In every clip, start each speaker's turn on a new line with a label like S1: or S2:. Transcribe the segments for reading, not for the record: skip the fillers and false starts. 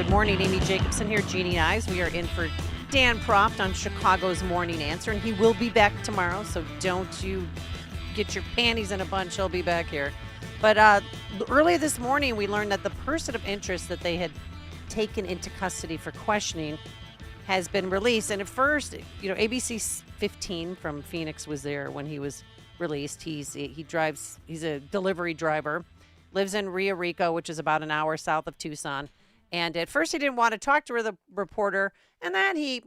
S1: Good morning, Amy Jacobson here, Jeannie Eyes. We are in for Dan Proft on Chicago's Morning Answer, and he will be back tomorrow, so don't you get your panties in a bunch. He'll be back here. But earlier this morning, we learned that the person of interest that they had taken into custody for questioning has been released. And at first, ABC 15 from Phoenix was there when he was released. He's a delivery driver, lives in Rio Rico, which is about an hour south of Tucson. And at first he didn't want to talk to the reporter, and then he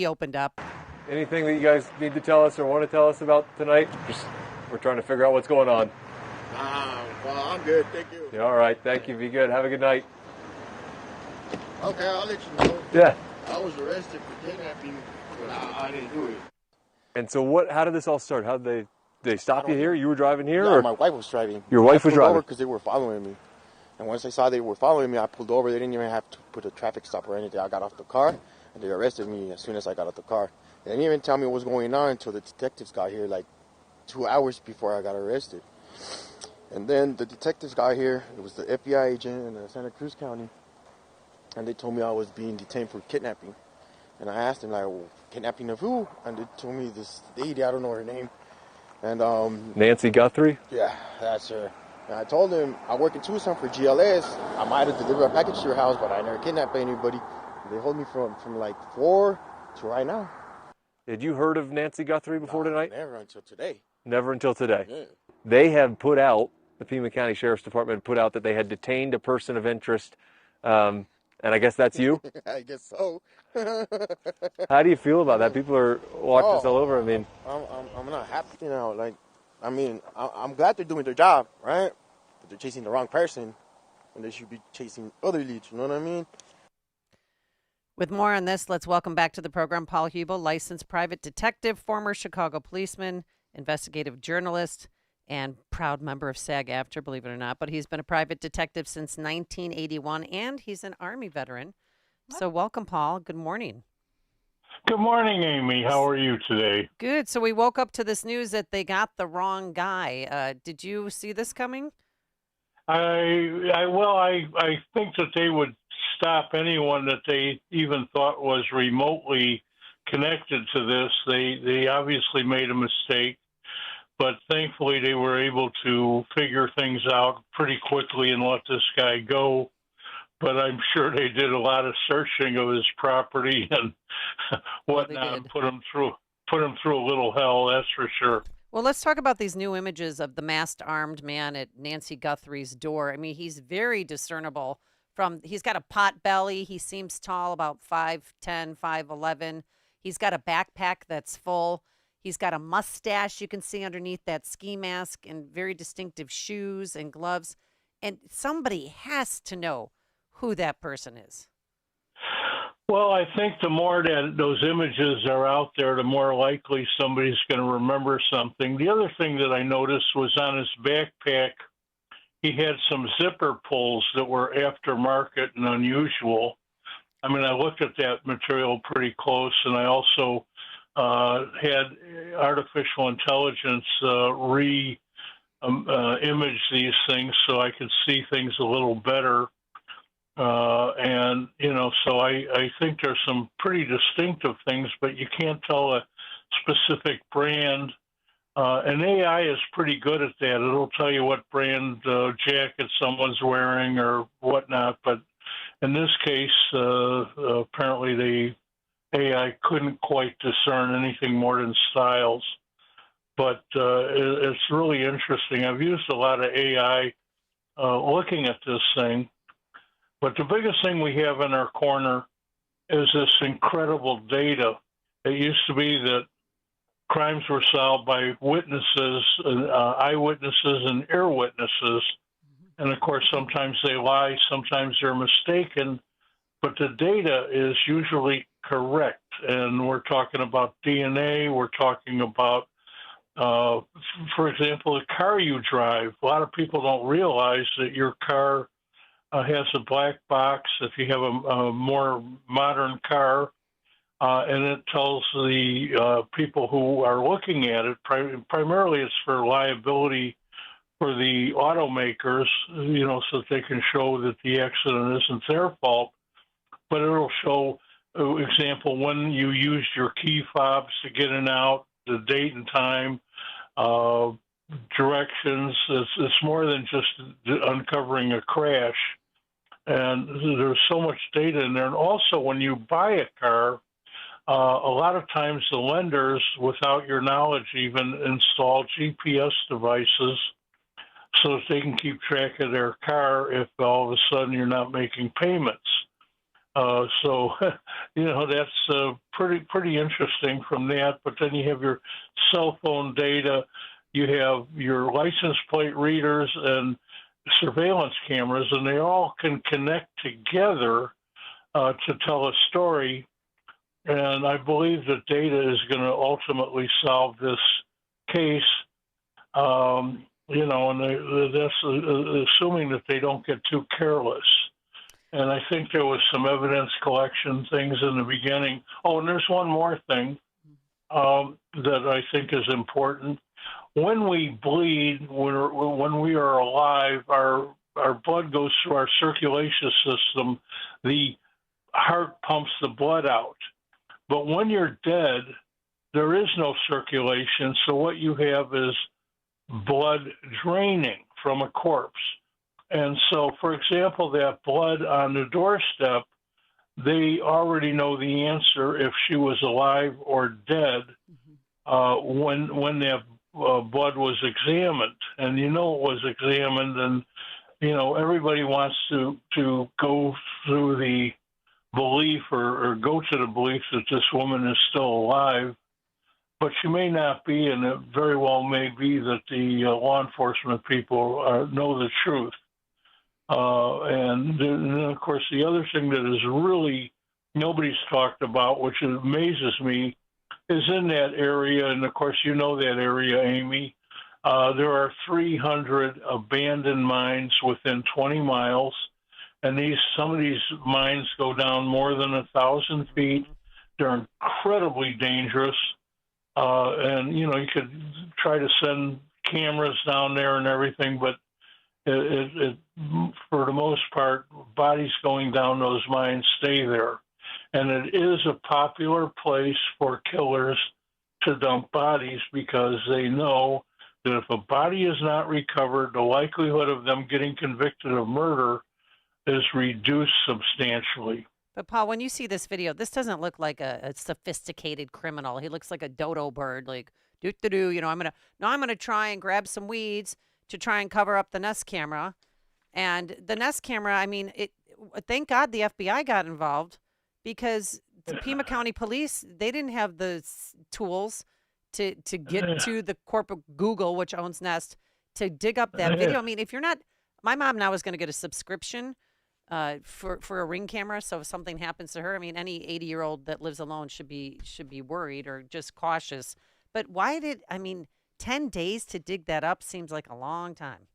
S1: opened up.
S2: Anything that you guys need to tell us or want to tell us about tonight? We're trying to figure out what's going on.
S3: Well, I'm good, thank you.
S2: Yeah, all right, thank you. Be good. Have a good night.
S3: Okay, I'll let you know.
S2: Yeah.
S3: I was arrested for kidnapping, but I didn't do it.
S2: And so how did this all start? How did they stop you here? You were driving here?
S3: Yeah,
S2: or?
S3: my wife was driving.
S2: Your wife was driving?
S3: Because they were following me. And once I saw they were following me, I pulled over. They didn't even have to put a traffic stop or anything. I got off the car, and they arrested me as soon as I got out the car. They didn't even tell me what was going on until the detectives got here, like 2 hours before I got arrested. And then the detectives got here. It was the FBI agent in Santa Cruz County. And they told me I was being detained for kidnapping. And I asked them, like, well, kidnapping of who? And they told me this lady, I don't know her name. And
S2: Nancy Guthrie?
S3: Yeah, that's her. And I told them I work in Tucson for GLS. I might have delivered a package to your house, but I never kidnapped anybody. They hold me from like 4 to right now.
S2: Had you heard of Nancy Guthrie before tonight?
S3: Never until today.
S2: Never until today.
S3: Yeah.
S2: They have put out, the Pima County Sheriff's Department put out that they had detained a person of interest, and I guess that's you?
S3: I guess so.
S2: How do you feel about that? People are watching this all over. I mean,
S3: I'm not happy, I'm glad they're doing their job, right? But they're chasing the wrong person, and they should be chasing other leads. You know what I mean?
S1: With more on this, let's welcome back to the program Paul Huebl, licensed private detective, former Chicago policeman, investigative journalist, and proud member of SAG-AFTRA, believe it or not. But he's been a private detective since 1981, and he's an Army veteran. So welcome, Paul. Good morning.
S4: Good morning, Amy. How are you today?
S1: Good. So we woke up to this news that they got the wrong guy. Did you see this coming?
S4: I think that they would stop anyone that they even thought was remotely connected to this. They obviously made a mistake, but thankfully they were able to figure things out pretty quickly and let this guy go. But I'm sure they did a lot of searching of his property and whatnot, and put him through a little hell, that's for sure.
S1: Well, let's talk about these new images of the masked armed man at Nancy Guthrie's door. I mean, he's very discernible. He's got a pot belly. He seems tall, about 5'10", 5'11". He's got a backpack that's full. He's got a mustache you can see underneath that ski mask, and very distinctive shoes and gloves. And somebody has to know who that person is.
S4: Well, I think the more that those images are out there, the more likely somebody's going to remember something. The other thing that I noticed was on his backpack, he had some zipper pulls that were aftermarket and unusual. I mean, I looked at that material pretty close, and I also had artificial intelligence image these things so I could see things a little better. So I think there's some pretty distinctive things, but you can't tell a specific brand. And AI is pretty good at that. It'll tell you what brand jacket someone's wearing or whatnot. But in this case, apparently the AI couldn't quite discern anything more than styles. But it's really interesting. I've used a lot of AI looking at this thing. But the biggest thing we have in our corner is this incredible data. It used to be that crimes were solved by witnesses, eyewitnesses, and ear witnesses. And, of course, sometimes they lie, sometimes they're mistaken, but the data is usually correct. And we're talking about DNA, we're talking about, for example, the car you drive. A lot of people don't realize that your car has a black box if you have a more modern car, and it tells the people who are looking at it, primarily it's for liability for the automakers, so that they can show that the accident isn't their fault. but it'll show, example, when you used your key fobs to get in and out, the date and time, directions. It's more than just uncovering a crash. And there's so much data in there. And also, when you buy a car, a lot of times the lenders, without your knowledge, even install GPS devices so that they can keep track of their car if all of a sudden you're not making payments. So, that's pretty interesting from that. But then you have your cell phone data, you have your license plate readers and surveillance cameras, and they all can connect together to tell a story. And I believe that data is going to ultimately solve this case. And that's assuming that they don't get too careless. And I think there was some evidence collection things in the beginning. Oh, and there's one more thing that I think is important. When we bleed, when we are alive, our blood goes through our circulation system. The heart pumps the blood out. But when you're dead, there is no circulation. So what you have is blood draining from a corpse. And so, for example, that blood on the doorstep, they already know the answer if she was alive or dead when that blood was examined. And it was examined, and everybody wants to go through the belief or go to the belief that this woman is still alive, but she may not be, and it very well may be that the law enforcement people know the truth. And then, of course, the other thing that is really nobody's talked about, which amazes me, is in that area, and of course you know that area, Amy, there are 300 abandoned mines within 20 miles, and some of these mines go down more than 1,000 feet. They're incredibly dangerous, and you could try to send cameras down there and everything, but it for the most part, bodies going down those mines stay there. And it is a popular place for killers to dump bodies because they know that if a body is not recovered, the likelihood of them getting convicted of murder is reduced substantially.
S1: But Paul, when you see this video, this doesn't look like a sophisticated criminal. He looks like a dodo bird, like do. I'm gonna try and grab some weeds to try and cover up the Nest camera. And the Nest camera, I mean, thank God the FBI got involved, because the Pima County Police, they didn't have the tools to get to the corporate Google, which owns Nest, to dig up that video. I mean, if you're not, my mom now is going to get a subscription for a Ring camera, so if something happens to her, I mean, any 80-year-old that lives alone should be worried or just cautious. But 10 days to dig that up seems like a long time.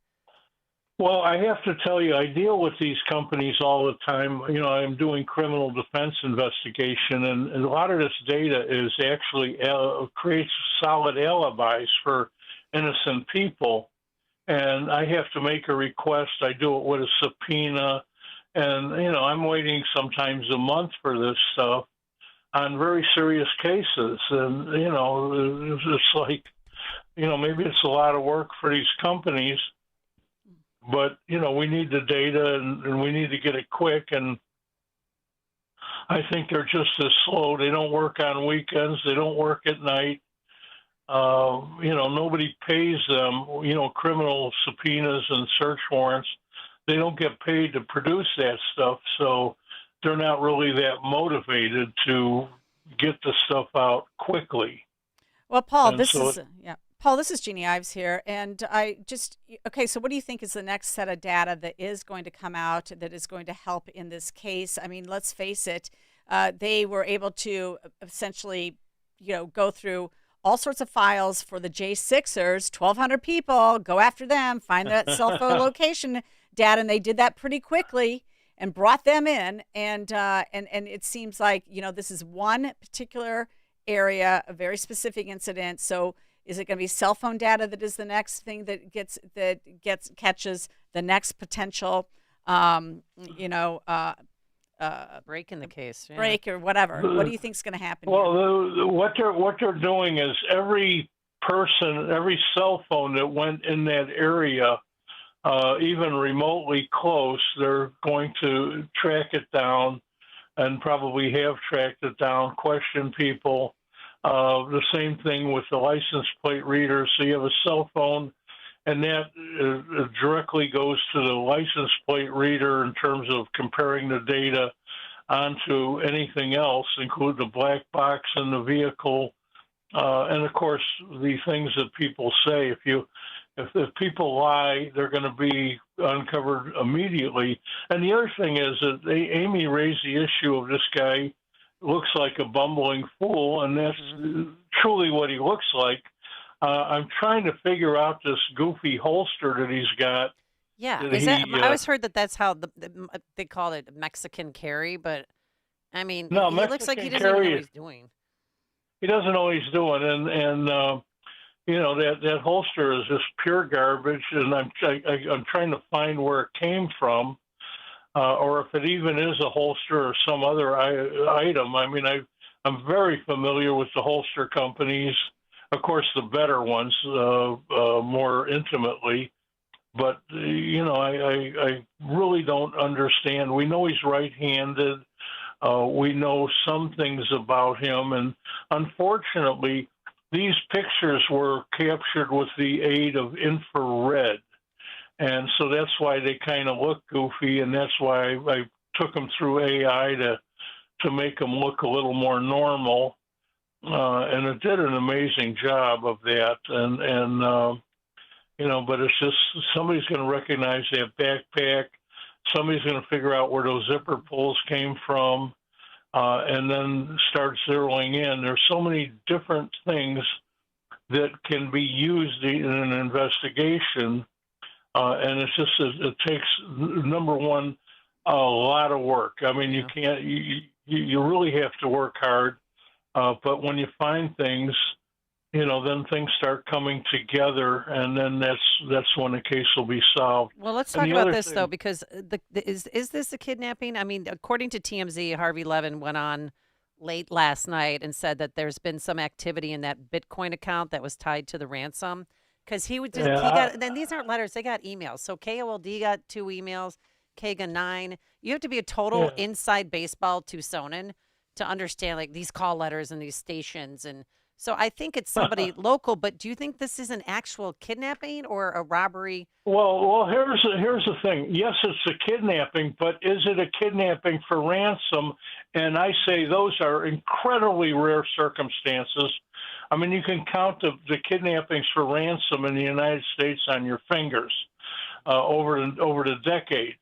S4: Well, I have to tell you, I deal with these companies all the time. I'm doing criminal defense investigation, and a lot of this data is actually creates solid alibis for innocent people. And I have to make a request. I do it with a subpoena, and I'm waiting sometimes a month for this stuff on very serious cases. And it's like, maybe it's a lot of work for these companies. But, we need the data and we need to get it quick. And I think they're just as slow. They don't work on weekends. They don't work at night. Nobody pays them, criminal subpoenas and search warrants. They don't get paid to produce that stuff. So they're not really that motivated to get the stuff out quickly.
S5: Well, Paul, Paul, this is Jeannie Ives here, and so what do you think is the next set of data that is going to come out that is going to help in this case? I mean, let's face it, they were able to essentially, go through all sorts of files for the J6ers, 1,200 people, go after them, find that cell phone location data, and they did that pretty quickly and brought them in, and it seems like, this is one particular area, a very specific incident, so is it going to be cell phone data that is the next thing that catches the next potential,
S1: Break in the case. Yeah.
S5: break or whatever. What do you think is going to happen here?
S4: Well, what they're doing is every person, every cell phone that went in that area, even remotely close, they're going to track it down and probably have tracked it down, question people. The same thing with the license plate reader. So you have a cell phone, and that directly goes to the license plate reader in terms of comparing the data onto anything else, include the black box in the vehicle, and of course the things that people say. If people lie, they're going to be uncovered immediately. And the other thing is that Amy raised the issue of this guy looks like a bumbling fool, and that's truly what he looks like. I'm trying to figure out this goofy holster that he's got.
S1: Yeah, I always heard that that's how they call it Mexican carry, but I mean,
S4: No,
S1: he looks like he doesn't
S4: Mexican
S1: even know
S4: carry,
S1: what he's doing.
S4: he doesn't know what he's doing, and you know, that holster is just pure garbage, and I'm trying to find where it came from, or if it even is a holster or some other item. I mean, I'm very familiar with the holster companies, of course, the better ones, more intimately. But you know, I really don't understand. We know he's right-handed. We know some things about him, and unfortunately, these pictures were captured with the aid of infrared, and so that's why they kind of look goofy, and that's why I took them through AI to make them look a little more normal, and it did an amazing job of that, and you know, but it's just somebody's going to recognize that backpack, somebody's going to figure out where those zipper pulls came from, and then start zeroing in. There's so many different things that can be used in an investigation, and it's just it takes, number one, a lot of work. I mean, you can't, you really have to work hard, but when you find things, you know, then things start coming together, and then that's when the case will be solved.
S1: Well, let's talk about this though, because is this a kidnapping? I mean, according to TMZ, Harvey Levin went on late last night and said that there's been some activity in that Bitcoin account that was tied to the ransom. Because he got, then these aren't letters, they got emails. So KOLD got 2 emails, K got 9. You have to be a total inside baseball Tucsonan to understand like these call letters and these stations. And so I think it's somebody local, but do you think this is an actual kidnapping or a robbery?
S4: Well, here's the thing. Yes, it's a kidnapping, but is it a kidnapping for ransom? And I say those are incredibly rare circumstances. I mean, you can count the kidnappings for ransom in the United States on your fingers over the decades.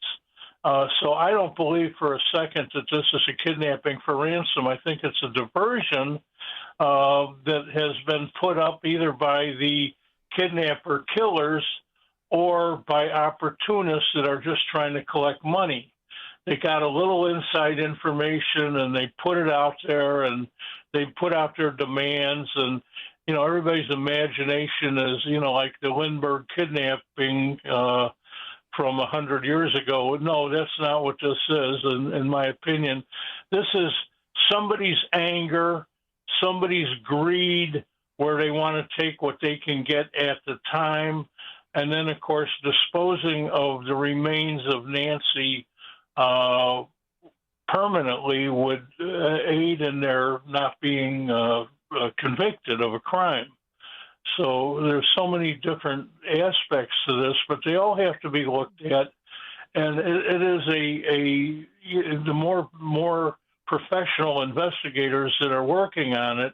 S4: So I don't believe for a second that this is a kidnapping for ransom. I think it's a diversion that has been put up either by the kidnapper killers or by opportunists that are just trying to collect money. They got a little inside information and they put it out there and they put out their demands, and you know, everybody's imagination is, you know, like the Lindbergh kidnapping from 100 years ago. No, that's not what this is, in my opinion. This is somebody's anger, somebody's greed, where they want to take what they can get at the time, and then, of course, disposing of the remains of Nancy permanently would aid in their not being convicted of a crime. So there's so many different aspects to this, but they all have to be looked at. And it is the more professional investigators that are working on it,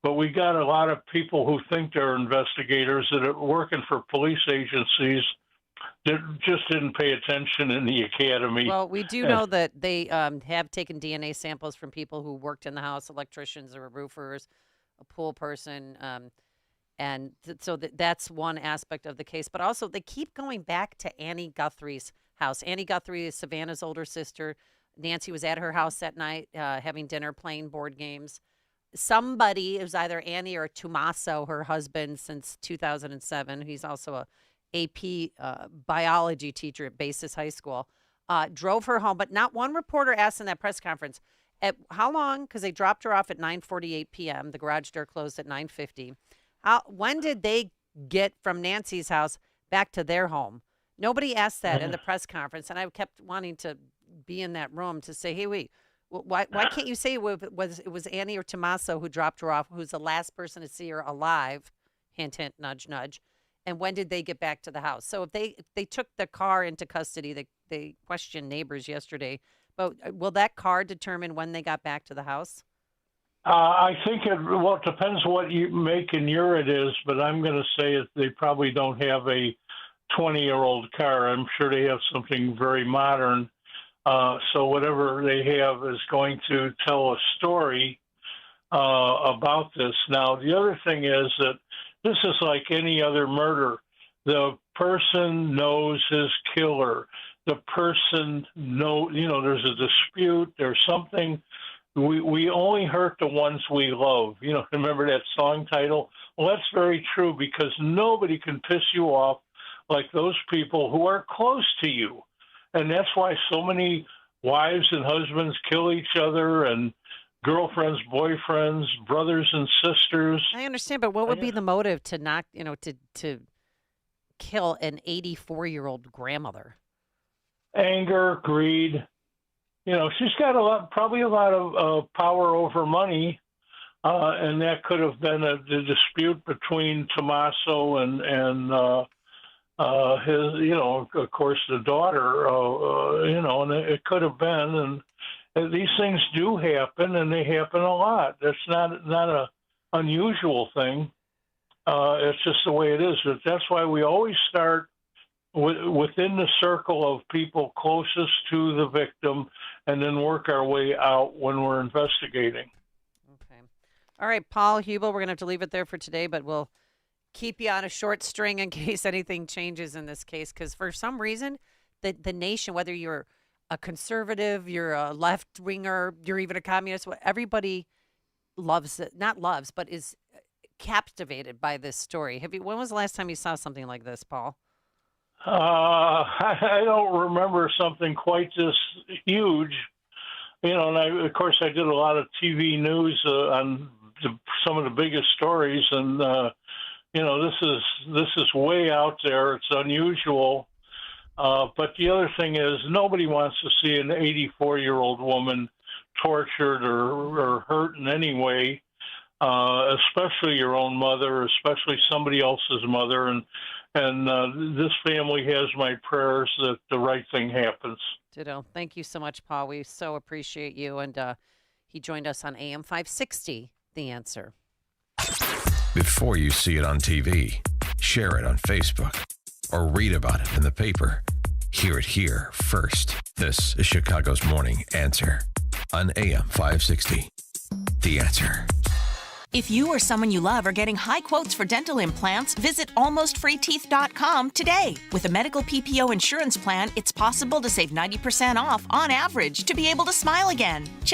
S4: but we got a lot of people who think they're investigators that are working for police agencies that just didn't pay attention in the academy.
S1: Well, we do know that they have taken DNA samples from people who worked in the house, electricians or roofers, a pool person, and so that's one aspect of the case. But also, they keep going back to Annie Guthrie's house. Annie Guthrie is Savannah's older sister. Nancy was at her house that night having dinner, playing board games. Somebody, it was either Annie or Tommaso, her husband, since 2007. He's also a AP biology teacher at Basis High School. drove her home, but not one reporter asked in that press conference, at how long, because they dropped her off at 9:48 p.m., the garage door closed at 9:50. When did they get from Nancy's house back to their home? Nobody asked that in the press conference, and I kept wanting to be in that room to say, hey, wait, why can't you say it was Annie or Tommaso who dropped her off, who's the last person to see her alive, hint, hint, nudge, nudge, and when did they get back to the house? So if they took the car into custody, they questioned neighbors yesterday, but will that car determine when they got back to the house?
S4: I think it depends what you make and year it is, but I'm going to say they probably don't have a 20-year-old car. I'm sure they have something very modern. So whatever they have is going to tell a story about this. Now, the other thing is that this is like any other murder. The person knows his killer. The person there's a dispute. There's something. We only hurt the ones we love. Remember that song title? Well, that's very true, because nobody can piss you off like those people who are close to you. And that's why so many wives and husbands kill each other, and girlfriends, boyfriends, brothers and sisters.
S1: I understand, but what would be the motive to not, to kill an 84-year-old grandmother?
S4: Anger, greed. She's got probably a lot of power over money, and that could have been a dispute between Tommaso and his, of course, the daughter, and it could have been. And these things do happen, and they happen a lot. That's not a unusual thing. It's just the way it is. That's why we always start within the circle of people closest to the victim, and then work our way out when we're investigating.
S1: Okay. All right, Paul Huebl, we're going to have to leave it there for today, but we'll keep you on a short string in case anything changes in this case, because for some reason, the nation, whether you're a conservative, you're a left-winger, you're even a communist, everybody loves it, not loves, but is captivated by this story. When was the last time you saw something like this, Paul?
S4: I don't remember something quite this huge, and of course I did a lot of TV news on some of the biggest stories, and this is way out there. It's unusual, but the other thing is nobody wants to see an 84-year-old woman tortured or hurt in any way, especially your own mother, especially somebody else's mother, and this family has my prayers that the right thing happens.
S1: Ditto. Thank you so much, Paul. We so appreciate you. And he joined us on AM 560, The Answer.
S6: Before you see it on TV, share it on Facebook, or read about it in the paper, hear it here first. This is Chicago's Morning Answer on AM 560, The Answer.
S7: If you or someone you love are getting high quotes for dental implants, visit almostfreeteeth.com today. With a medical PPO insurance plan, it's possible to save 90% off on average to be able to smile again. Check